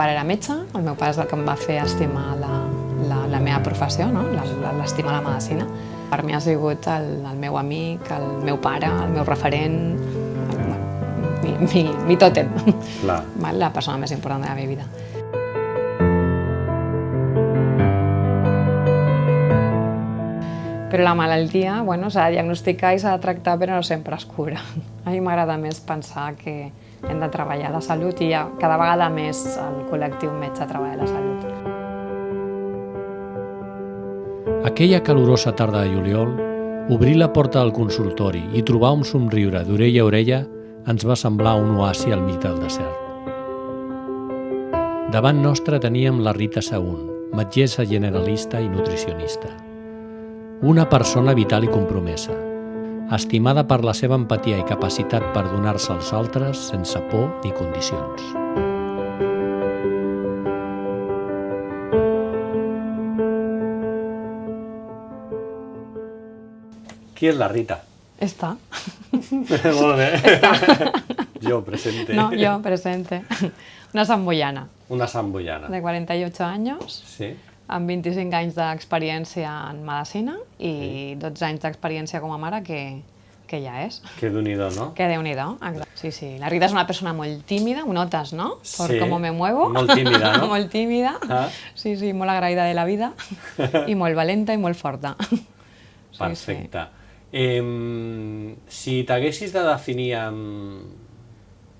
pare era metge, el meu pare és el que em va fer estimar la meva professió, no? L'estimar la medicina. Per mi ha sigut el meu amic, el meu pare, el meu referent, mi tòtem, la persona més important de la meva vida. Però la malaltia s'ha de diagnosticar i s'ha de tractar, però no sempre es cura. A mi m'agrada més pensar que hem de treballar la salut i cada vegada més el col·lectiu metge treballa la salut. Aquella calorosa tarda de juliol, obrir la porta del consultori i trobar un somriure d'orella a orella ens va semblar un oasi al mig del desert. Davant nostre teníem la Rita Sahún, metgessa generalista i nutricionista. Una persona vital i compromesa, estimada per la seva empatia i capacitat per donar-se als altres sense por ni condicions. Qui és la Rita? Està. Molt bé. Està. Jo presente. No, yo presente. Una zamboyana. Una zamboyana. De 48 años. Sí. Amb 25 anys d'experiència en medicina i 12 anys d'experiència com a mare, que ja és. Que Déu-n'hi-do, no? Que Déu-n'hi-do, exacte. Sí, sí. La Rita és una persona molt tímida, ho notes, no? Por cómo me muevo. Molt tímida, no? Molt tímida. Sí, sí, molt agraïda de la vida i molt valenta i molt forta. Perfecte. Si t'haguessis de definir amb...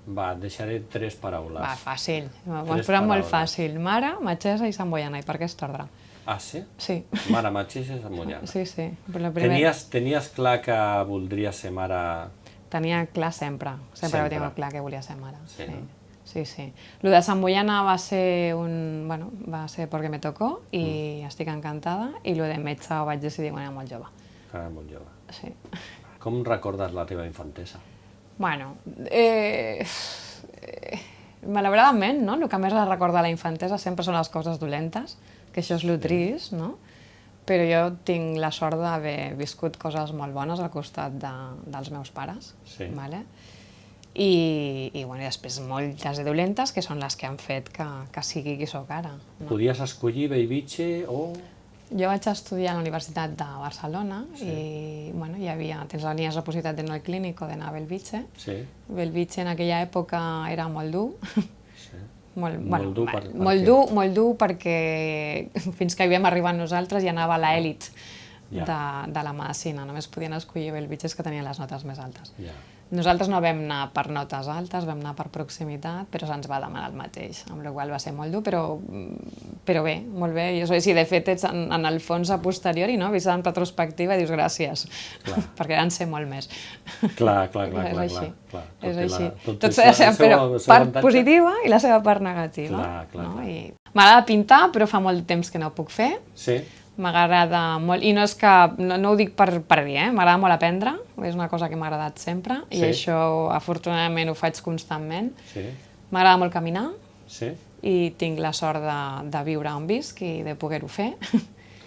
Va, et deixaré 3 paraules. Va, fàcil. M'ho has posat molt fàcil. Mare, metgessa i zamboyana. I per aquest ordre? Ah, sí? Sí. Mare, metgessa i zamboyana. Sí, sí. Tenies clar que voldries ser mare? Tenia clar sempre. Sempre ho tinc clar que volia ser mare. Sí, no? Sí, sí. Lo de zamboyana va ser va ser perquè me tocó i estic encantada. I lo de metge ho vaig decidir quan era molt jove. Era molt jove. Sí. Com recordes la teva infantesa? Bueno, malauradament, no? El que més recorda la infantesa sempre són les coses dolentes, que això és lo trist, no? Però jo tinc la sort d'haver viscut coses molt bones al costat dels meus pares, vale? I després moltes de dolentes, que són les que han fet que sigui qui sóc ara. Podies escollir Bellvitge o...? Jo vaig estudiar a la Universitat de Barcelona i tens la possibilitat d'anar al clínic o d'anar a Bellvitge. Bellvitge en aquella època era molt dur. Molt dur perquè fins que hi vam arribar nosaltres ja anava l'elit de la medicina. Només podien escollir Bellvitges que tenien les notes més altes. Nosaltres no vam anar per notes altes, vam anar per proximitat, però se'ns va demanar el mateix, amb la qual cosa va ser molt dur, però bé, molt bé. Si de fet ets en el fons a posteriori, vist en retrospectiva, dius gràcies, perquè van ser molt més. Clar. És així. És així. Tot s'ha de ser la part positiva i la seva part negativa. M'agrada pintar, però fa molt temps que no ho puc fer. Sí. M'agrada molt, i no és que, no ho dic per dir, m'agrada molt aprendre, és una cosa que m'ha agradat sempre, i això afortunadament ho faig constantment. M'agrada molt caminar, i tinc la sort de viure on visc i de poder-ho fer.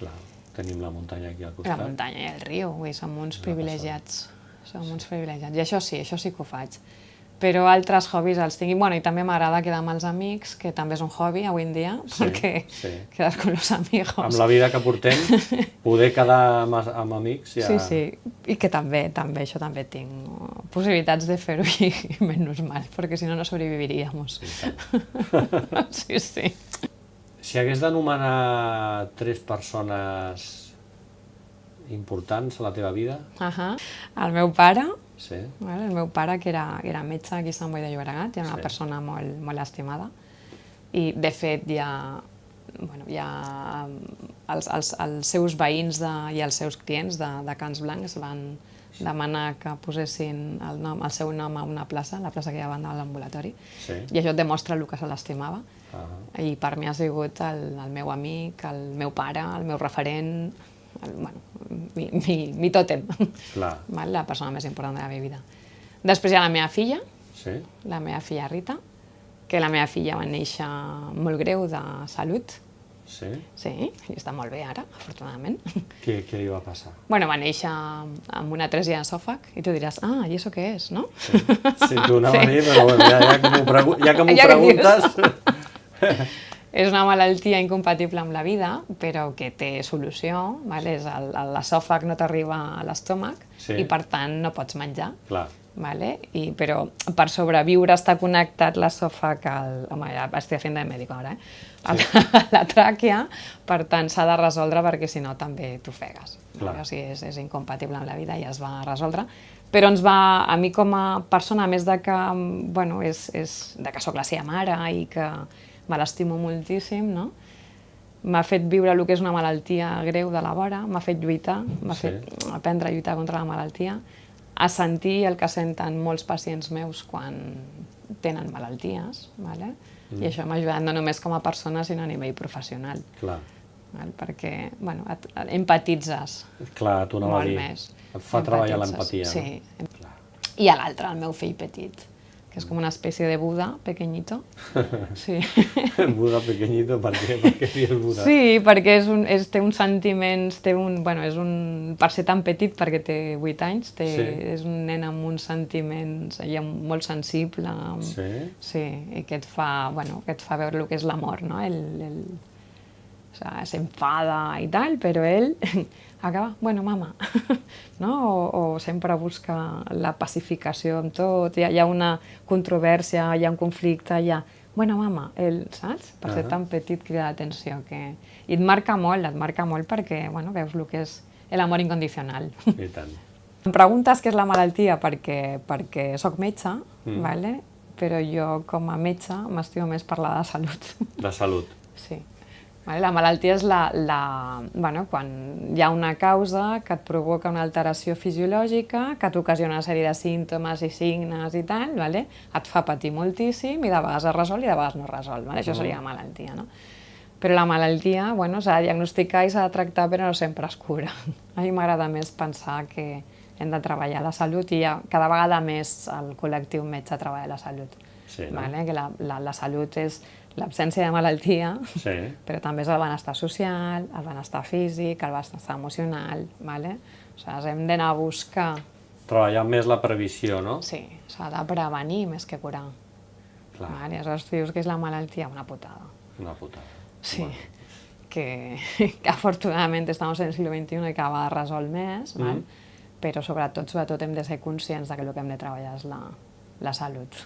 Clar, tenim la muntanya aquí al costat. La muntanya i el riu, som uns privilegiats, i això sí que ho faig. Però altres hobbies els tinc, i també m'agrada quedar amb els amics, que també és un hobby avui en dia, perquè quedas con los amigos. Amb la vida que portem, poder quedar amb amics ja... Sí, i que també, això també tinc possibilitats de fer-ho i menys mal, perquè si no, no sobreviviríamos. Sí. Si hagués d'anomenar 3 persones importants a la teva vida... El meu pare... Sí. El meu pare, que era metge aquí a Sant Boi de Llobregat, era una persona molt estimada. I, de fet, els seus veïns i els seus clients de Cans Blancs van demanar que posessin el seu nom a una plaça, la plaça que hi ha davant de l'ambulatori. I això et demostra el que se l'estimava. I per mi ha sigut el meu amic, el meu pare, el meu referent, mi tòtem, la persona més important de la meva vida. Després hi ha la meva filla, la meva filla Rita, que la meva filla va néixer molt greu de salut. Sí, i està molt bé ara, afortunadament. Què li va passar? Va néixer amb una atresia d'esòfag i tu diràs, i això què és, no? Sí, tu anava a dir, però ja que m'ho preguntes... És una malaltia incompatible amb la vida, però que té solució, vale? L'esòfag no t'arriba a l'estómac i per tant no pots menjar. Clar. Vale? Però per sobreviure està connectat l'esòfag home, ja estic fent de mèdic ara, a la tràquea, per tant s'ha de resoldre perquè si no també t'ofegues. Vale? O sigui, és incompatible amb la vida i es va resoldre. Però a mi com a persona, a més de que, bueno, de que soc la seva mare i que me l'estimo moltíssim, no? M'ha fet viure el que és una malaltia greu de la vora, m'ha fet lluitar, m'ha fet aprendre a lluitar contra la malaltia, a sentir el que senten molts pacients meus quan tenen malalties, vale? I això m'ha ajudat no només com a persona, sinó a nivell professional. Clar. Perquè, bueno, empatitzes molt més. Et fa treballar l'empatia, no? Sí. I a l'altre, el meu fill petit, que és com una espècie de Buda, pequeñito. Sí. Buda pequeñito, per què? Per què dius Buda? Sí, perquè té uns sentiments, per ser tan petit, perquè té 8 anys, és un nen amb uns sentiments molt sensible. Sí, i que et fa veure el que és l'amor, no? S'enfada i tal, però ell acaba, bueno, mama, no? O sempre busca la pacificació amb tot, hi ha una controvèrsia, hi ha un conflicte, bueno, mama, ell, saps? Per ser tan petit crida l'atenció que... I et marca molt perquè, bueno, veus el que és l'amor incondicional. I tant. Em preguntes què és la malaltia perquè soc metge, vale? Però jo com a metge m'estimo més parlar de salut. De salut. Sí. La malaltia és quan hi ha una causa que et provoca una alteració fisiològica, que t'ocasiona una sèrie de símptomes i signes i tal, et fa patir moltíssim i de vegades es resol i de vegades no es resol. Això seria la malaltia, no? Però la malaltia s'ha de diagnosticar i s'ha de tractar, però no sempre es cura. A mi m'agrada més pensar que hem de treballar la salut i cada vegada més el col·lectiu metge treballa la salut. Que la salut és l'absència de malaltia, però també és el benestar social, el benestar físic, el benestar emocional. O sigui, hem d'anar a buscar... Treballar més la previsió, no? Sí, s'ha de prevenir més que curar. I aleshores tu dius que és la malaltia, una putada. Una putada. Sí, que afortunadament estem en el segle XXI i cada vegada resol més, però sobretot hem de ser conscients que el que hem de treballar és la salut.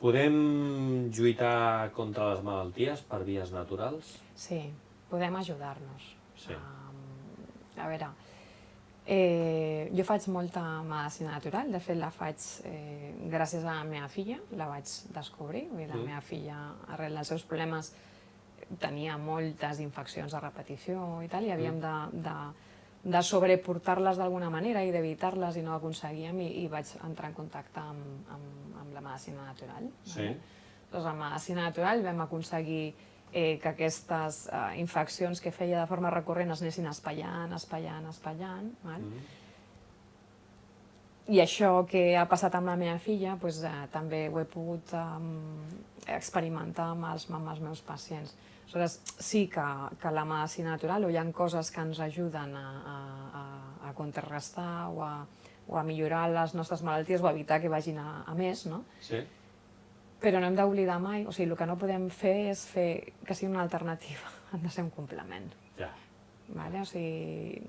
Podem lluitar contra les malalties per vies naturals? Sí, podem ajudar-nos. A veure, jo faig molta medicina natural, de fet la faig gràcies a la meva filla, la vaig descobrir. La meva filla, arrel dels seus problemes, tenia moltes infeccions de repetició i tal, i havíem de sobreportar-les d'alguna manera i d'evitar-les i no ho aconseguíem i vaig entrar en contacte amb la medicina natural. Doncs amb la medicina natural vam aconseguir que aquestes infeccions que feia de forma recurrent es anessin espaiant. I això que ha passat amb la meva filla també ho he pogut experimentar amb els meus pacients. Aleshores, sí que la medicina natural, o hi ha coses que ens ajuden a contrarrestar o a millorar les nostres malalties o a evitar que vagin a més, no? Sí. Però no hem d'oblidar mai, o sigui, el que no podem fer és fer que sigui una alternativa, ha de ser un complement. Ja. O sigui,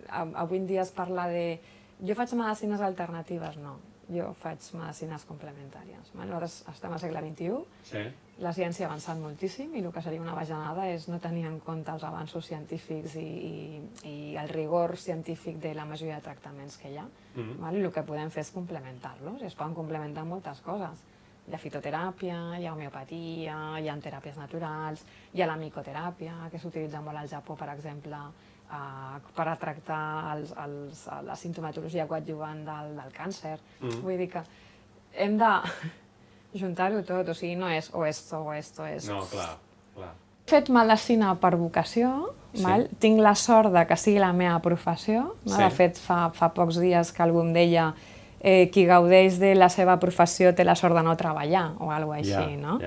avui en dia es parla de... Jo faig medicines alternatives, no. Jo faig medicines complementàries. Nosaltres estem al segle XXI, la ciència ha avançat moltíssim i el que seria una bajanada és no tenir en compte els avanços científics i el rigor científic de la majoria de tractaments que hi ha. El que podem fer és complementar-los, i es poden complementar moltes coses. Hi ha fitoteràpia, hi ha homeopatia, hi ha teràpies naturals, hi ha la micoteràpia, que s'utilitza molt al Japó, per exemple, per a tractar la simptomatologia coadjuvant del càncer. Vull dir que hem de juntar-ho tot, o sigui, no és o esto o esto, és... No, clar. He fet medicina per vocació, tinc la sort que sigui la meva professió. De fet, fa pocs dies que algú em deia qui gaudeix de la seva professió té la sort de no treballar, o alguna cosa així, no?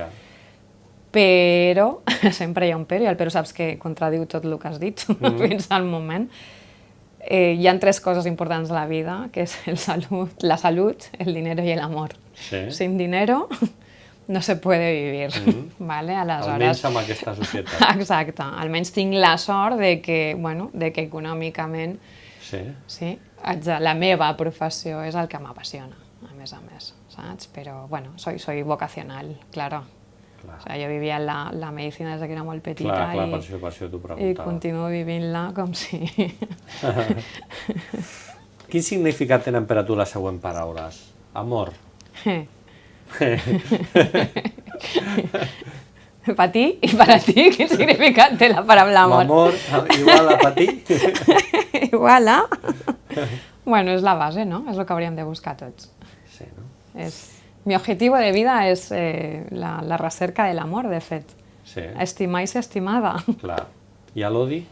Però, sempre hi ha un però, i el però saps que contradiu tot el que has dit fins al moment. Hi ha 3 coses importants a la vida, que és la salut, el dinero i l'amor. Sin dinero no se puede vivir. Vale? Almenys amb aquesta societat. Exacte. Almenys tinc la sort de que econòmicament la meva professió és el que m'apassiona, a més, saps? Però, bueno, soy vocacional, claro. O sigui, jo vivia la medicina des que era molt petita per això t'ho preguntava. I continuo vivint-la com si... Quin significat tenen per a tu les següents paraules? Amor. ¿Para ti? ¿Y para ti? ¿Qué significat té la paraula amor? Amor igual a patir? Igual a... Bueno, és la base, ¿no? És el que hauríem de buscar tots. Sí, no? Mi objetivo de vida es la recerca del amor, de fet. Sí. Estimar y ser estimada. Clar. I a l'odi?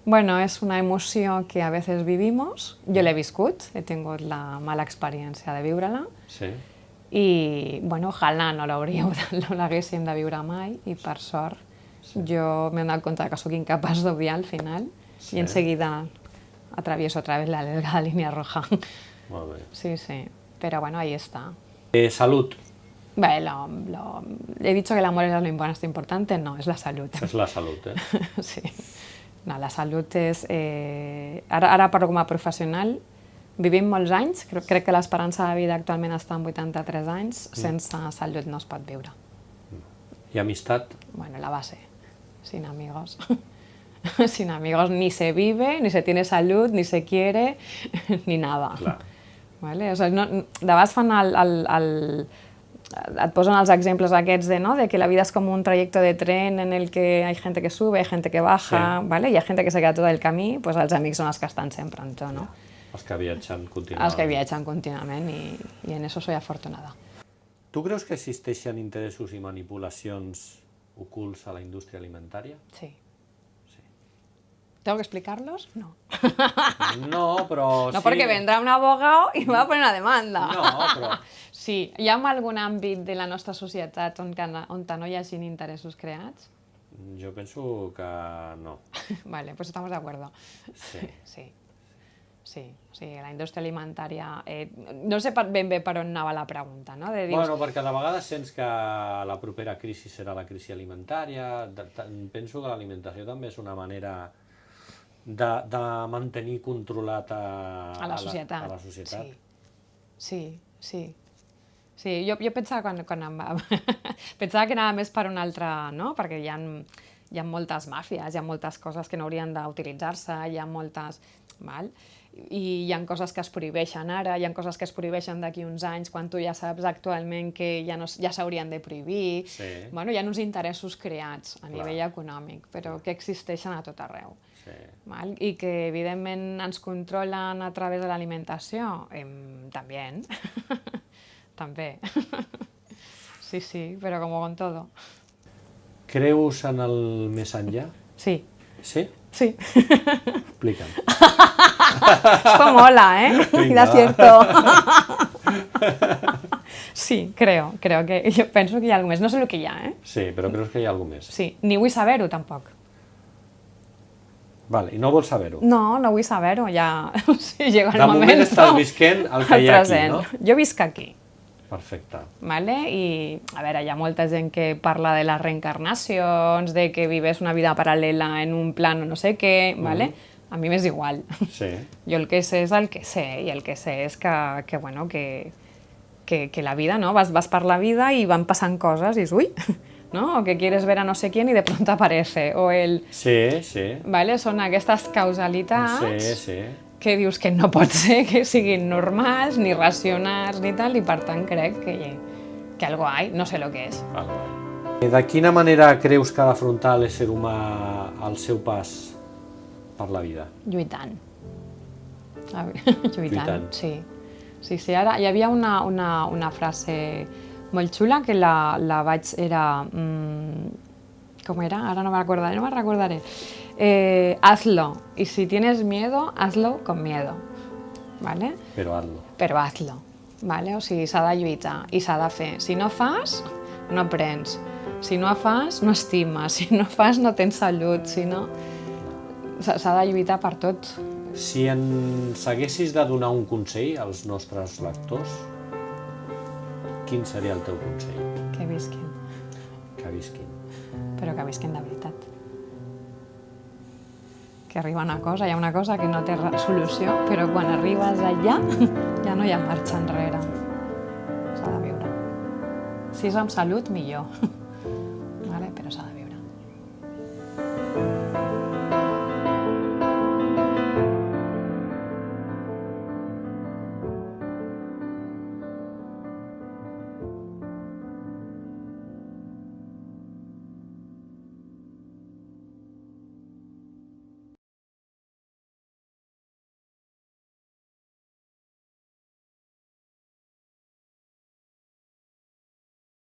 Bueno, es una emoció que a veces vivimos. Jo l'he viscut, he tingut la mala experiència de viure-la. Sí. I, bueno, ojalà no l'haguéssim de viure mai, i per sort jo m'he donat compte que sóc incapaç d'odiar al final, i en seguida atravieso otra vez la delgada línea roja. Molt bé. Sí, pero bueno, ahí está. Salud. He dicho que el amor es lo más importante, no, es la salud. És la salut, Sí. No, la salut és... Ara parlo com a professional, vivim molts anys, crec que l'esperança de vida actualment està en 83 anys, sense salut no es pot viure. I amistat? Bueno, la base, sin amigos. Sin amigos ni se vive, ni se tiene salud, ni se quiere, ni nada. Clar. Vale? O sigui, de vegades fan et posen els exemples aquests de que la vida es como un trayecto de tren en el que hay gente que sube, hay gente que baja, ¿vale? Y hay gente que se queda todo el camí, pues els amics són els que estan sempre en to, no? Els que viatgen contínuament. Els que viatgen contínuament i en eso soy afortunada. Tu creus que existeixen interessos i manipulacions ocults a la indústria alimentària? Sí. ¿Tengo que explicarlos? No. No, però sí. No, porque vendrá un abogado y me va a poner una demanda. No, però... Sí, hi ha algun àmbit de la nostra societat on no hi hagin interessos creats? Jo penso que no. Vale, pues estamos de acuerdo. Sí. Sí, o sigui, la indústria alimentària... No sé ben bé per on anava la pregunta, no? Bueno, perquè de vegades sents que la propera crisi serà la crisi alimentària. Penso que l'alimentació també és una manera de mantenir controlat a la societat. Sí, jo pensava pensava que anava més per un altre, no? Perquè hi ha moltes màfies, hi ha moltes coses que no haurien d'utilitzar-se, hi ha moltes... I hi ha coses que es prohibeixen ara, hi ha coses que es prohibeixen d'aquí uns anys, quan tu ja saps actualment que ja s'haurien de prohibir. Bueno, hi ha uns interessos creats a nivell econòmic, però que existeixen a tot arreu. I que, evidentment, ens controlen a través de l'alimentació, també. També. Sí, però com todo. Creus en el més enllà? Sí. Sí? Sí. Explica'm. Esto mola, ¿eh? Y da cierto. Sí, creo que... Jo penso que hi ha alguna més. No sé el que hi ha, ¿eh? Sí, però creus que hi ha alguna més? Sí, ni vull saber-ho, tampoc. Vale, i no vols saber-ho? No vull saber-ho, ja... Llega el moment... De moment estàs visquent el que hi ha aquí, no? Jo visc aquí. Perfecte. I, a veure, hi ha molta gent que parla de les reencarnacions, de que vives una vida paral·lela en un plano no sé què, ¿vale? A mi m'és igual. Sí. Jo el que sé és el que sé, i el que sé és que la vida, no? Vas per la vida i van passant coses i dius, ui, ¿no? O que quieres ver a no sé quién y de pronto aparece, o el... Sí. ¿Vale? Són aquestes causalitats... Sí. Que dius que no pot ser que siguin normals, ni racionals, ni tal, i per tant crec que algo hay, no sé lo que és. De quina manera creus que ha d'afrontar l'ésser humà el seu pas per la vida? Lluitant. Lluitant, sí. Sí, ara hi havia una frase molt xula que la vaig... ¿Cómo era? Ahora no me recordaré. Hazlo. Y si tienes miedo, hazlo con miedo. ¿Vale? Pero hazlo. ¿Vale? O sigui, s'ha de lluitar i s'ha de fer. Si no fas, no aprens. Si no fas, no estimes. Si no fas, no tens salut. Si no... S'ha de lluitar per tot. Si ens haguessis de donar un consell als nostres lectors, quin seria el teu consell? Que visquin. Que visquin. Però que visquin de veritat. Que arriba una cosa, hi ha una cosa que no té solució, però quan arribes allà ja no hi ha marxa enrere. S'ha de viure. Si és amb salut, millor.